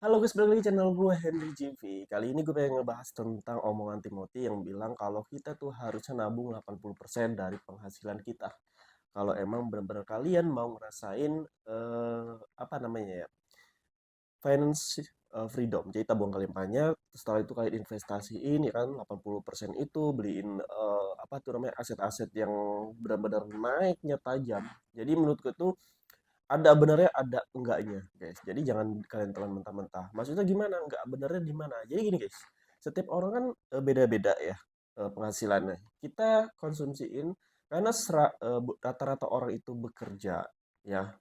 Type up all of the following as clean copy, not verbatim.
Halo guys, balik lagi channel gue Henry GV. Kali ini gue pengen ngebahas tentang omongan Timothy yang bilang kalau kita tuh harusnya nabung 80% dari penghasilan kita. Kalau emang benar-benar kalian mau ngerasain apa namanya ya? Finance freedom. Jadi tabung kalian banyak, setelah itu kalian investasiin ya kan 80% itu beliin apa tuh namanya aset-aset yang benar-benar naiknya tajam. Jadi menurutku tuh ada benernya, ada enggaknya, guys. Jadi jangan kalian telan mentah-mentah. Maksudnya gimana? Enggak benernya di mana? Jadi gini, guys. Setiap orang kan beda-beda ya penghasilannya. Kita konsumsiin karena rata-rata orang itu bekerja ya,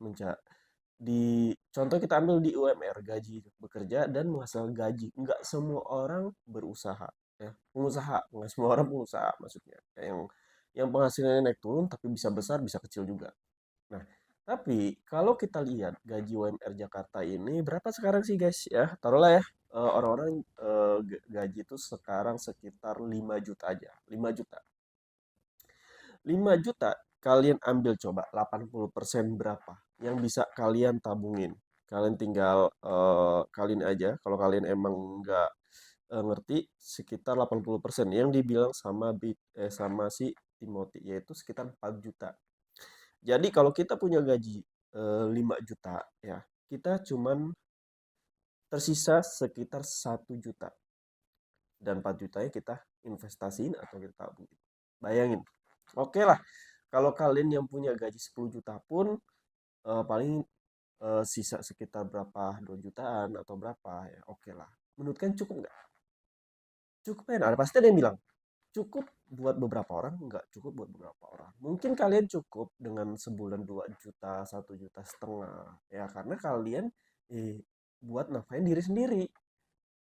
di contoh kita ambil di UMR gaji bekerja dan menghasilkan gaji. Enggak semua orang berusaha ya. Pengusaha, enggak semua orang pengusaha maksudnya. Kayak yang penghasilannya naik turun tapi bisa besar, bisa kecil juga. Nah, tapi kalau kita lihat gaji UMR Jakarta ini berapa sekarang sih guys ya? Taruhlah ya orang-orang gaji itu sekarang sekitar 5 juta aja. 5 juta. 5 juta kalian ambil coba 80% berapa yang bisa kalian tabungin. Kalian tinggal kalian aja kalau kalian emang nggak ngerti sekitar 80% yang dibilang sama si Timothy yaitu sekitar 4 juta. Jadi kalau kita punya gaji 5 juta ya, kita cuman tersisa sekitar 1 juta dan 4 jutanya kita investasiin atau kita tabung. Bayangin. Oke lah, kalau kalian yang punya gaji 10 juta pun paling sisa sekitar berapa 2 jutaan atau berapa ya. Oke lah. Menurut kalian cukup nggak? Cukup kan? Ada pasti ada yang bilang cukup buat beberapa orang, nggak cukup buat beberapa orang. Mungkin kalian cukup dengan sebulan 2 juta, 1,5 juta. Ya, karena kalian buat nafkahin diri sendiri.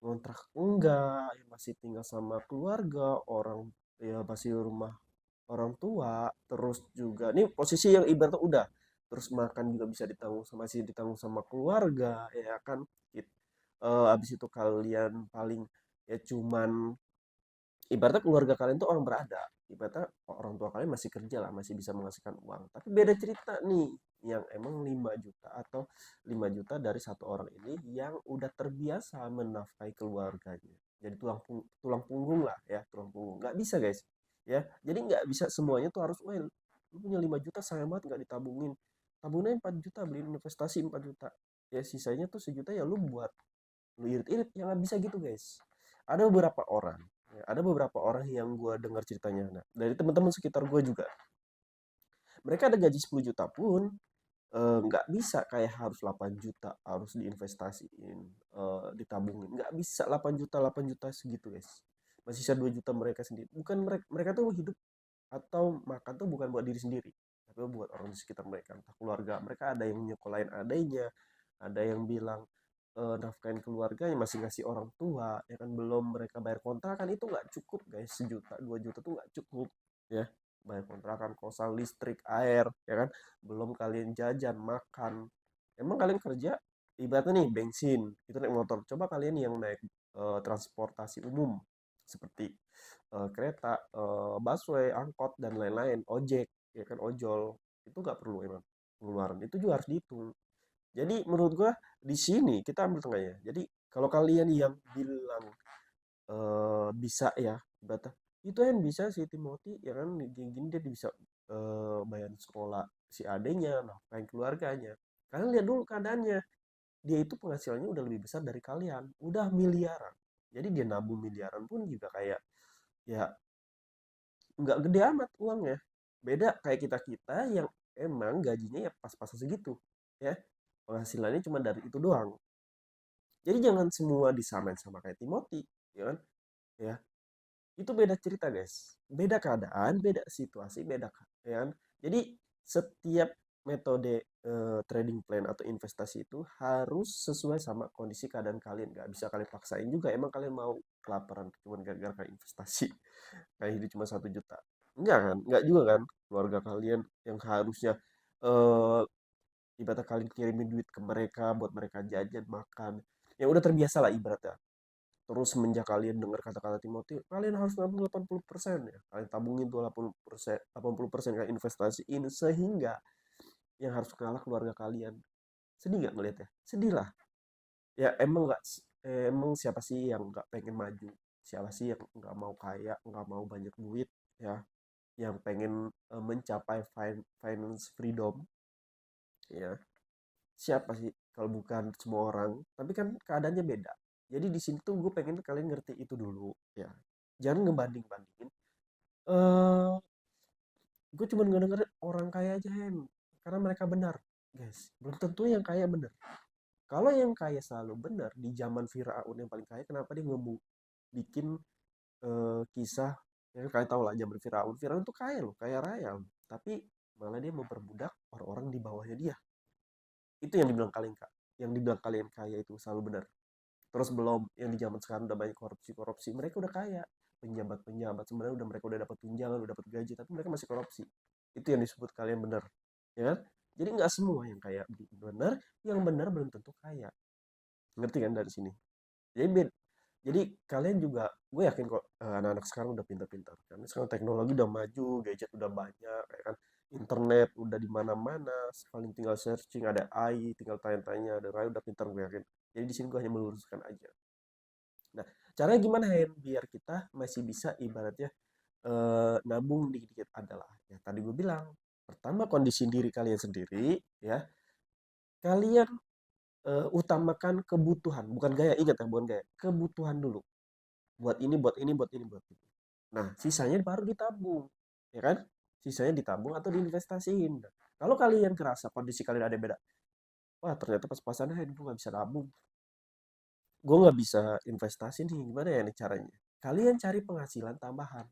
Ngontrak enggak, ya masih tinggal sama keluarga, orang ya masih rumah orang tua, terus juga nih posisi yang ibaratnya udah, terus makan juga bisa ditanggung sama masih ditanggung sama keluarga, ya kan. Habis itu kalian paling ya cuman ibaratnya keluarga kalian tuh orang berada, ibaratnya orang tua kalian masih kerja lah, masih bisa menghasilkan uang, tapi beda cerita nih yang emang 5 juta atau 5 juta dari satu orang ini yang udah terbiasa menafkahi keluarganya, jadi tulang punggung lah ya, tulang punggung. Nggak bisa guys ya, jadi nggak bisa semuanya tuh harus, well, lu punya 5 juta sayang banget nggak ditabungin, tabungnya 4 juta, beli investasi 4 juta, ya sisanya tuh 1 juta ya lu buat lu irit-irit, ya nggak bisa gitu guys. Ada beberapa orang yang gue dengar ceritanya, nah, dari teman-teman sekitar gue juga, mereka ada gaji 10 juta pun nggak bisa kayak harus 8 juta harus diinvestasiin, ditabungin, nggak bisa 8 juta 8 juta segitu guys, masih sisa 2 juta mereka sendiri. Bukan mereka, mereka tuh hidup atau makan tuh bukan buat diri sendiri tapi buat orang di sekitar mereka, entah keluarga mereka, ada yang nyekolahin adanya, ada yang bilang nafkahin keluarganya, masih ngasih orang tua ya kan, belum mereka bayar kontrakan. Itu nggak cukup guys, 1 juta 2 juta tuh nggak cukup ya, bayar kontrakan, kosan, listrik, air ya kan, belum kalian jajan makan. Emang kalian kerja ibaratnya nih bensin itu naik motor, coba kalian yang naik transportasi umum seperti kereta, busway, angkot dan lain-lain, ojek ya kan, ojol, itu nggak perlu emang pengeluaran itu juga harus dihitung. Jadi menurut gua di sini kita ambil tengahnya. Jadi kalau kalian yang bilang bisa ya, berarti itu yang bisa si Timothy ya kan, gini-gini dia bisa bayar sekolah si adenya, nafkahin keluarganya. Kalian lihat dulu keadaannya. Dia itu penghasilannya udah lebih besar dari kalian, udah miliaran. Jadi dia nabung miliaran pun juga kayak ya nggak gede amat uangnya. Beda kayak kita-kita yang emang gajinya ya pas-pasan segitu. Ya, penghasilannya cuma dari itu doang. Jadi jangan semua disamain sama kayak Timothy, ya kan? Ya, itu beda cerita, guys. Beda keadaan, beda situasi, beda ya kan? Jadi setiap metode trading plan atau investasi itu harus sesuai sama kondisi keadaan kalian. Gak bisa kalian paksain juga. Emang kalian mau kelaparan cuma gara-gara kalian investasi kayak hidup cuma 1 juta? Enggak kan? Enggak juga kan? Keluarga kalian yang harusnya eh ibaratnya kalian kirimin duit ke mereka buat mereka jajan makan, ya udah terbiasa lah ibaratnya. Terus semenjak kalian dengar kata-kata Timothy, kalian harus nabung 80% ya, kalian tabungin tuh 80% kalian investasiin, sehingga yang harus kalah keluarga kalian. Sedih nggak ngeliatnya? Sedih lah Ya emang nggak emang siapa sih yang nggak pengen maju, siapa sih yang nggak mau kaya, nggak mau banyak duit, ya, yang pengen mencapai finance freedom, ya, siapa sih kalau bukan semua orang. Tapi kan keadaannya beda. Jadi di sini tuh gue pengen kalian ngerti itu dulu, ya, jangan ngebanding bandingin. Gue cuma ngedenger orang kaya aja, karena mereka benar, guys, belum tentu yang kaya benar. Kalau yang kaya selalu benar di zaman Firaun yang paling kaya, kenapa dia nggak bikin kisah, ya kalian tahu lah zaman Firaun. Firaun tuh kaya loh, kaya raya, tapi malah dia memperbudak orang-orang di bawahnya dia. Itu yang dibilang kalian kak, yang dibilang kalian kaya itu selalu benar. Terus belum yang di zaman sekarang udah banyak korupsi, mereka udah kaya, penjabat sebenarnya udah, mereka udah dapat tunjangan, udah dapat gaji, tapi mereka masih korupsi. Itu yang disebut kalian benar, ya kan? Jadi nggak semua yang kaya benar, yang benar belum tentu kaya. Ngerti kan dari sini? Jadi jadi kalian juga, gue yakin kok anak-anak sekarang udah pintar-pintar. Karena sekarang teknologi udah maju, gadget udah banyak, ya kan? Internet udah di mana-mana, paling tinggal searching, ada AI, tinggal tanya-tanya, ada AI, udah pintar gue yakin. Jadi di sini gue hanya meluruskan aja. Nah, caranya gimana Hen? Biar kita masih bisa ibaratnya nabung dikit-dikit adalah, ya tadi gue bilang, pertama kondisi diri kalian sendiri, ya. Kalian utamakan kebutuhan, bukan gaya, ingat ya, bukan gaya, kebutuhan dulu. Buat ini, buat ini, buat ini, buat ini. Nah, sisanya baru ditabung, ya kan? Sisanya ditabung atau diinvestasiin. Nah, kalau kalian kerasa kondisi kalian ada beda, wah ternyata pas-pasannya gue nggak bisa nabung, gue nggak bisa investasi nih, gimana ya nih caranya? Kalian cari penghasilan tambahan,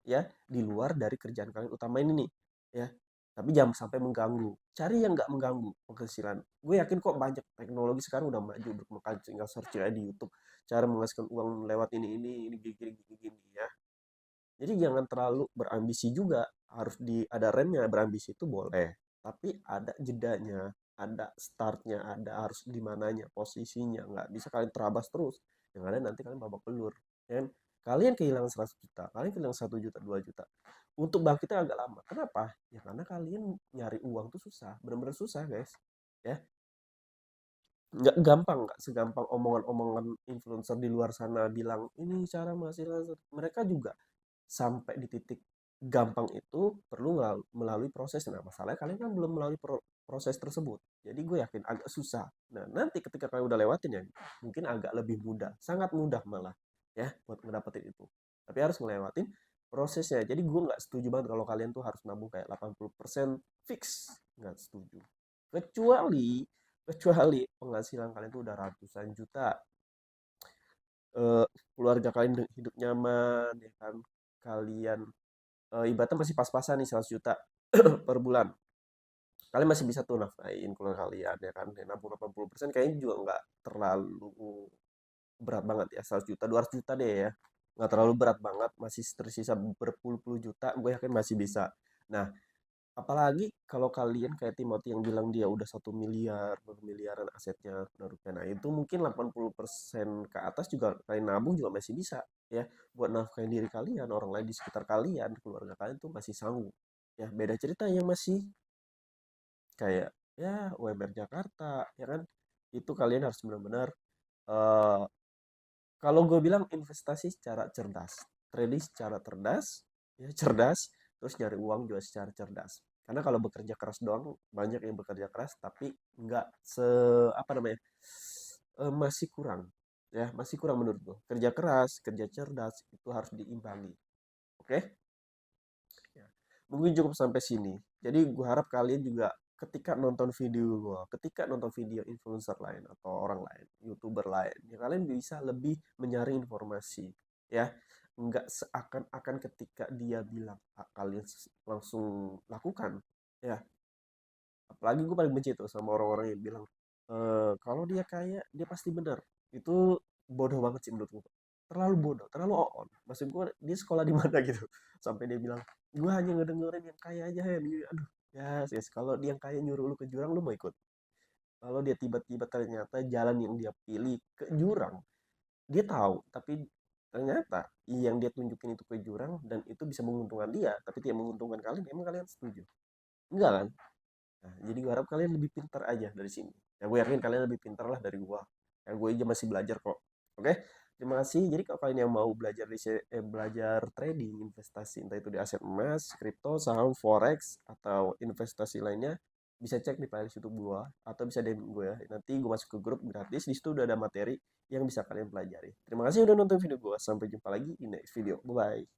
ya, di luar dari kerjaan kalian utama ini nih, ya. Tapi jangan sampai mengganggu. Cari yang nggak mengganggu penghasilan. Gue yakin kok banyak teknologi sekarang udah maju berkembang, tinggal search aja di YouTube cara menghasilkan uang lewat ini gini, gini, gini, ya. Jadi jangan terlalu berambisi juga. Harus ada remnya, berambisi itu boleh. Tapi ada jedanya, ada startnya, ada harus di mananya, posisinya. Nggak bisa kalian terabas terus. Yang ada nanti kalian babak belur. Ya kan? Kalian kehilangan 100 juta, kalian kehilangan 1 juta, 2 juta. Untuk bangkitnya agak lama. Kenapa? Ya karena kalian nyari uang tuh susah. Benar-benar susah, guys. Ya, nggak gampang, nggak segampang omongan-omongan influencer di luar sana bilang ini cara menghasilkan. Mereka juga sampai di titik gampang itu perlu melalui proses. Nah, masalahnya kalian kan belum melalui proses tersebut. Jadi gue yakin agak susah. Nah, nanti ketika kalian udah lewatin ya, mungkin agak lebih mudah, sangat mudah malah, ya, buat ngedapetin itu. Tapi harus ngelewatin prosesnya. Jadi gue nggak setuju banget kalau kalian tuh harus nabung kayak 80% fix. Nggak setuju. Kecuali kecuali penghasilan kalian tuh udah ratusan juta, keluarga kalian hidup nyaman, ya kan? Kalian ibaratnya masih pas-pasan nih 100 juta per bulan. Kalian masih bisa tuh nafkahin keluarga kalian, ya kan? Dan 60-80% kayaknya juga nggak terlalu berat banget ya. 100 juta, 200 juta deh ya. Nggak terlalu berat banget, masih tersisa berpuluh-puluh juta, gue yakin masih bisa. Nah, apalagi kalau kalian kayak Timothy yang bilang dia udah 1 miliar, bermiliaran asetnya, udah rupiah. Nah, itu mungkin 80% ke atas juga kalian nabung juga masih bisa, ya, buat nafkahin diri kalian, orang lain di sekitar kalian, keluarga kalian tuh masih sanggup. Ya, beda cerita yang masih kayak ya UMR Jakarta, ya kan? Itu kalian harus benar-benar eh kalau gue bilang investasi secara cerdas, trading secara cerdas, ya cerdas, terus nyari uang juga secara cerdas. Karena kalau bekerja keras doang, banyak yang bekerja keras tapi nggak apa namanya, masih kurang, ya masih kurang menurut gue. Kerja keras, kerja cerdas itu harus diimbangi. Oke? Ya. Mungkin cukup sampai sini. Jadi gue harap kalian juga ketika nonton video gue, ketika nonton video influencer lain atau orang lain, YouTuber lain, ya kalian bisa lebih menyaring informasi, ya. Nggak seakan-akan ketika dia bilang kalian langsung lakukan, ya. Apalagi gue paling benci tuh sama orang-orang yang bilang kalau dia kaya dia pasti benar. Itu bodoh banget sih menurut gue, terlalu bodoh, terlalu on. Maksud gue dia sekolah di mana gitu sampai dia bilang gue hanya ngedengerin yang kaya aja ya. Aduh, ya yes. Kalau dia yang kaya nyuruh lu ke jurang lu mau ikut? Kalau dia tiba-tiba ternyata jalan yang dia pilih ke jurang, dia tahu tapi ternyata yang dia tunjukin itu ke jurang dan itu bisa menguntungkan dia tapi tidak menguntungkan kalian, emang kalian setuju? Enggak kan? Nah, jadi gue harap kalian lebih pintar aja dari sini. Ya gue yakin kalian lebih pintar lah dari gue. Ya gue aja masih belajar kok. Oke, terima kasih. Jadi kalau kalian yang mau belajar belajar trading, investasi, entah itu di aset emas, kripto, saham, forex, atau investasi lainnya, bisa cek di playlist YouTube gue atau bisa DM gue ya. Nanti gue masuk ke grup gratis. Di situ udah ada materi yang bisa kalian pelajari. Terima kasih udah nonton video gue. Sampai jumpa lagi di next video. Bye bye.